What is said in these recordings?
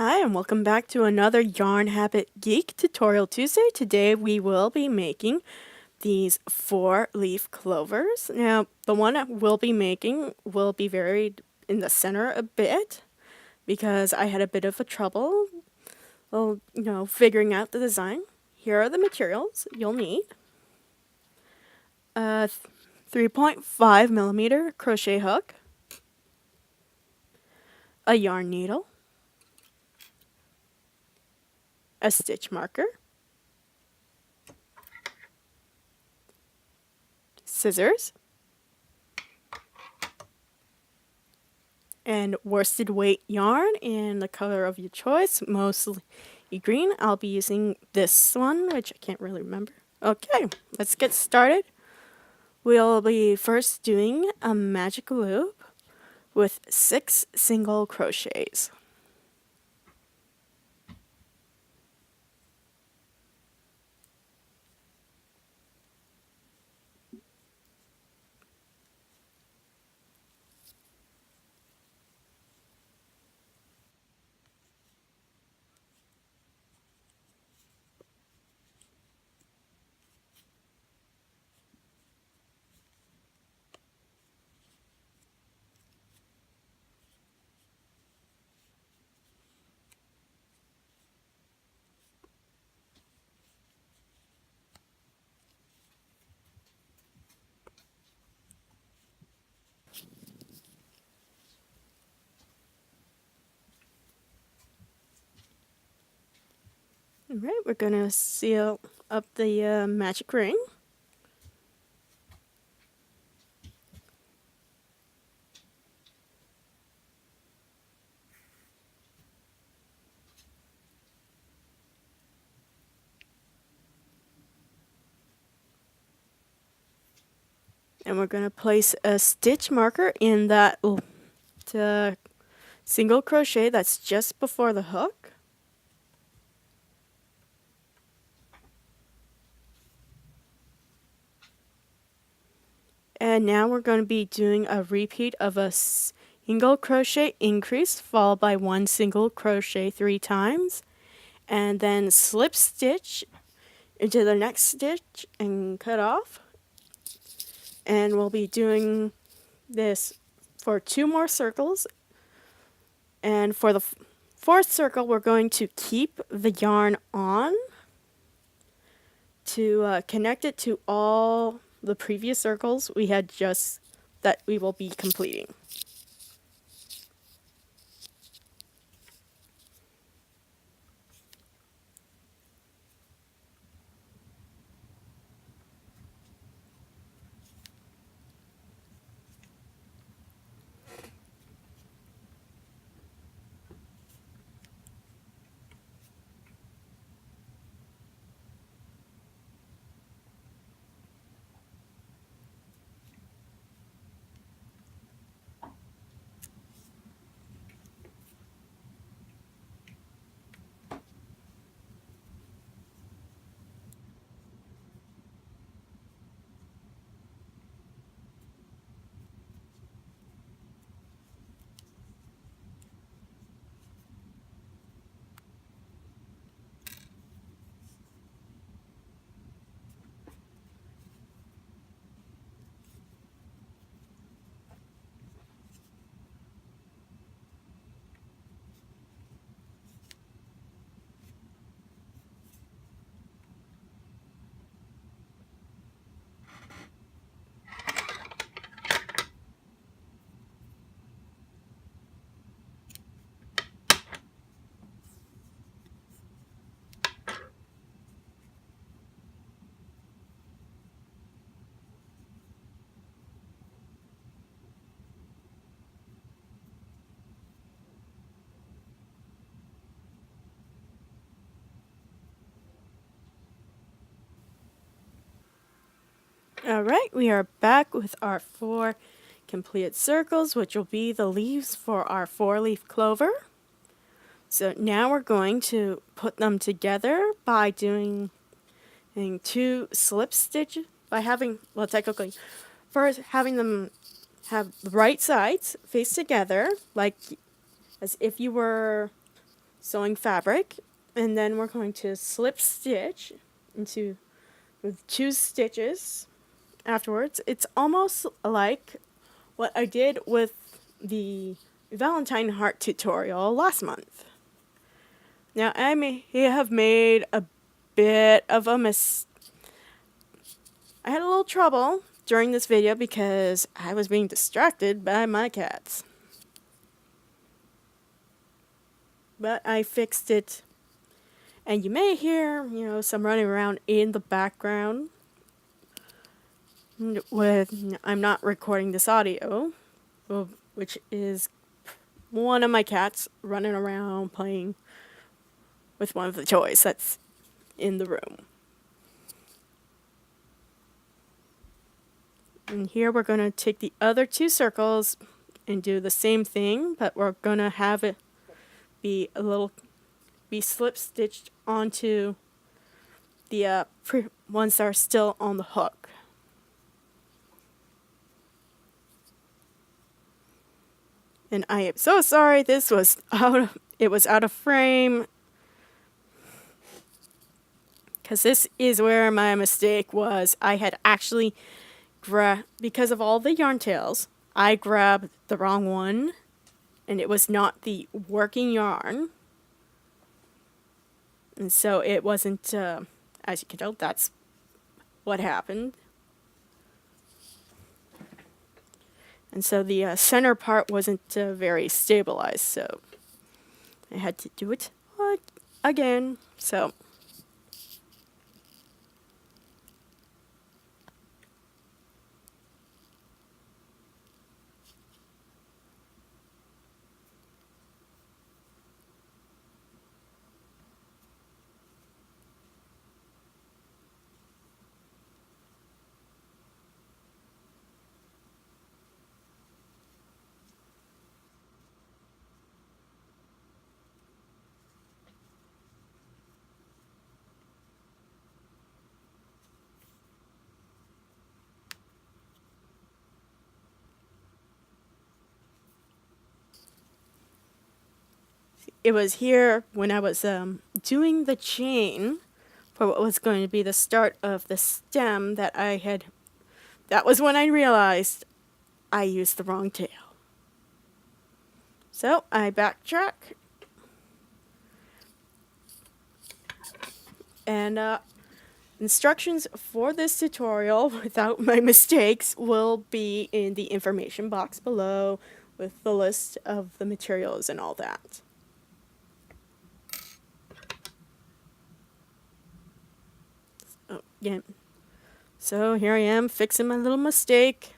Hi and welcome back to another Yarn Habit Geek Tutorial Tuesday. Today we will be making these 4-leaf clovers. Now the one I will be making will be varied in the center a bit because I had a bit of a trouble figuring out the design. Here are the materials you'll need. A 3.5mm crochet hook, a yarn needle, a stitch marker, scissors, and worsted weight yarn in the color of your choice, mostly green. I'll be using this one, which I can't really remember. Okay, let's get started. We'll be first doing a magic loop with 6 single crochets. Alright, we're going to seal up the magic ring. And we're going to place a stitch marker in that single crochet that's just before the hook. And now we're going to be doing a repeat of a single crochet increase followed by 1 single crochet 3 times, and then slip stitch into the next stitch and cut off. And we'll be doing this for 2 more circles, and for the 4th circle we're going to keep the yarn on to connect it to all the previous circles we had that we will be completing. Alright, we are back with our 4 completed circles, which will be the leaves for our 4-leaf clover. So now we're going to put them together by doing 2 slip stitches, by having, well, technically, first having them have the right sides face together, like as if you were sewing fabric, and then we're going to slip stitch into with 2 stitches afterwards. It's almost like what I did with the Valentine heart tutorial last month. Now I may have made a bit of a I had a little trouble during this video because I was being distracted by my cats. But I fixed it. And you may hear, some running around in the background. I'm not recording this audio, which is one of my cats running around playing with one of the toys that's in the room. And here we're going to take the other 2 circles and do the same thing, but we're going to have it be slip stitched onto the ones that are still on the hook. And I am so sorry this was out of frame, because this is where my mistake was. I had actually because of all the yarn tails, I grabbed the wrong one, and it was not the working yarn. And so it wasn't, as you can tell, that's what happened. And so the center part wasn't very stabilized, so I had to do it again. So it was here when I was doing the chain for what was going to be the start of the stem that was when I realized I used the wrong tail. So I backtrack, and instructions for this tutorial without my mistakes will be in the information box below with the list of the materials and all that. Again, so here I am fixing my little mistake.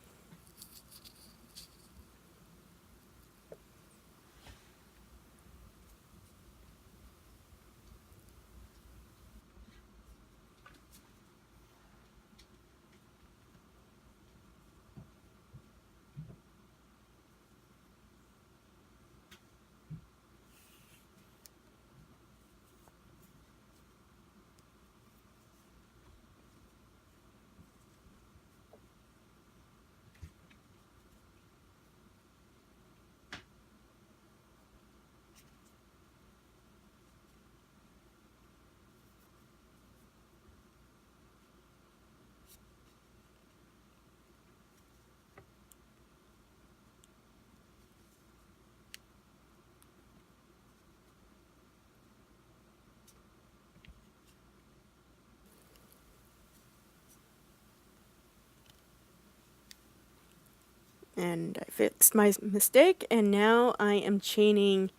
And I fixed my mistake, and now I am chaining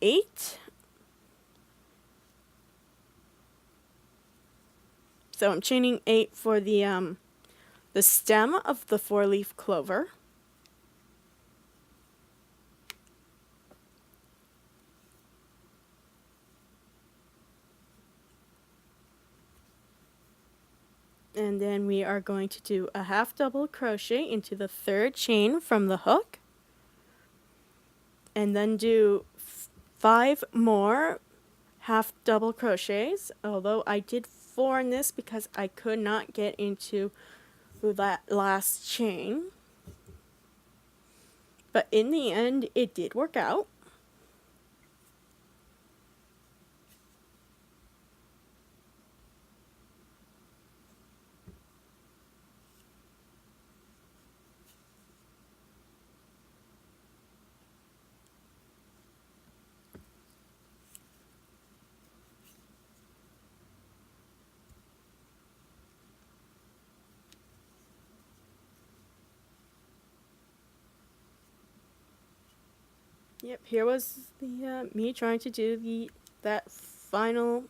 8. So I'm chaining 8 for the stem of the 4-leaf clover. And then we are going to do a half double crochet into the 3rd chain from the hook, and then do 5 more half double crochets, although I did 4 in this because I could not get into that last chain. But in the end, it did work out. Yep, here was the me trying to do that final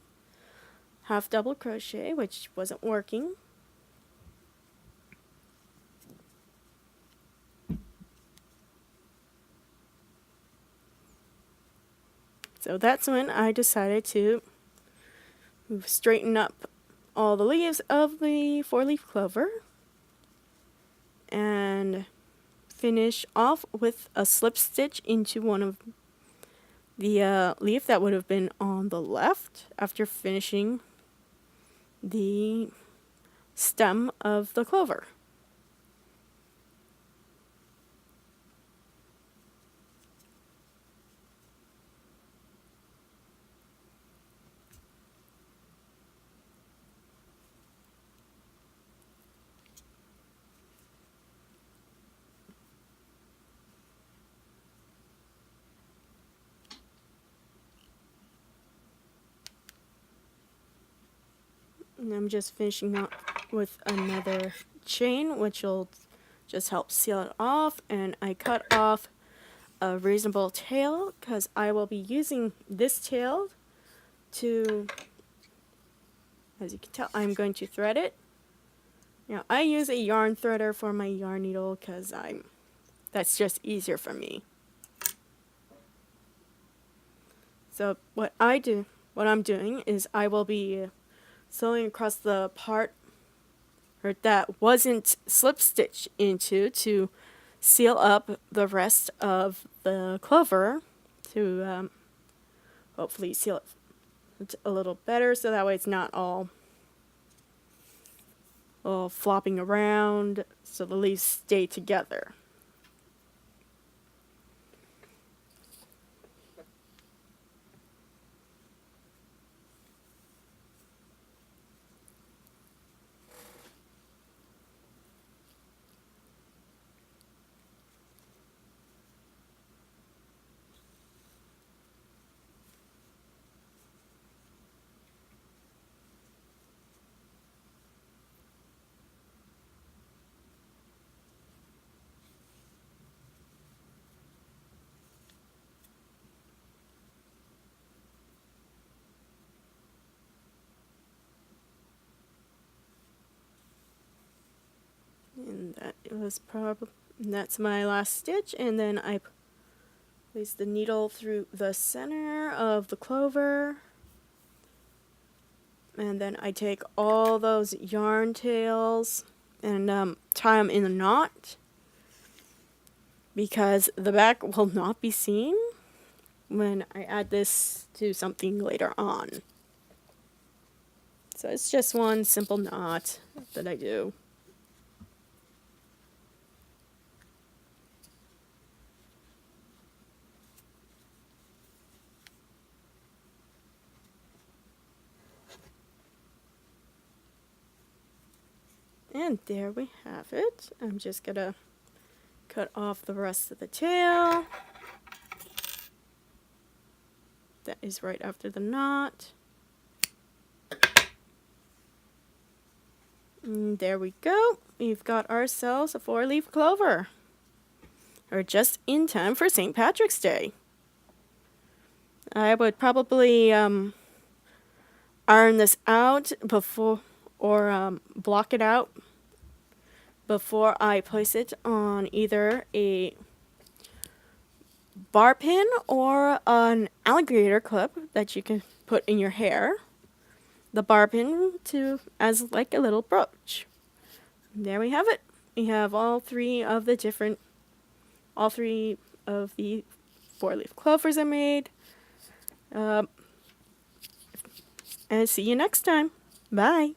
half double crochet, which wasn't working. So that's when I decided to straighten up all the leaves of the 4-leaf clover and finish off with a slip stitch into one of the leaf that would have been on the left after finishing the stem of the clover. And I'm just finishing up with another chain, which will just help seal it off. And I cut off a reasonable tail because I will be using this tail to, as you can tell, I'm going to thread it. Now I use a yarn threader for my yarn needle because that's just easier for me. So what I'm doing is I will be sewing across the part that wasn't slip stitched into to seal up the rest of the clover to hopefully seal it a little better so that way it's not all flopping around, so the leaves stay together. And that's my last stitch, and then I place the needle through the center of the clover, and then I take all those yarn tails and tie them in a knot because the back will not be seen when I add this to something later on. So it's just one simple knot that I do. And there we have it. I'm just gonna cut off the rest of the tail. That is right after the knot. And there we go. We've got ourselves a 4-leaf clover. We're just in time for St. Patrick's Day. I would probably iron this out before, or block it out before I place it on either a bar pin or an alligator clip that you can put in your hair. The bar pin as like a little brooch. There we have it. We have all three of the 4-leaf clovers are made. And see you next time. Bye.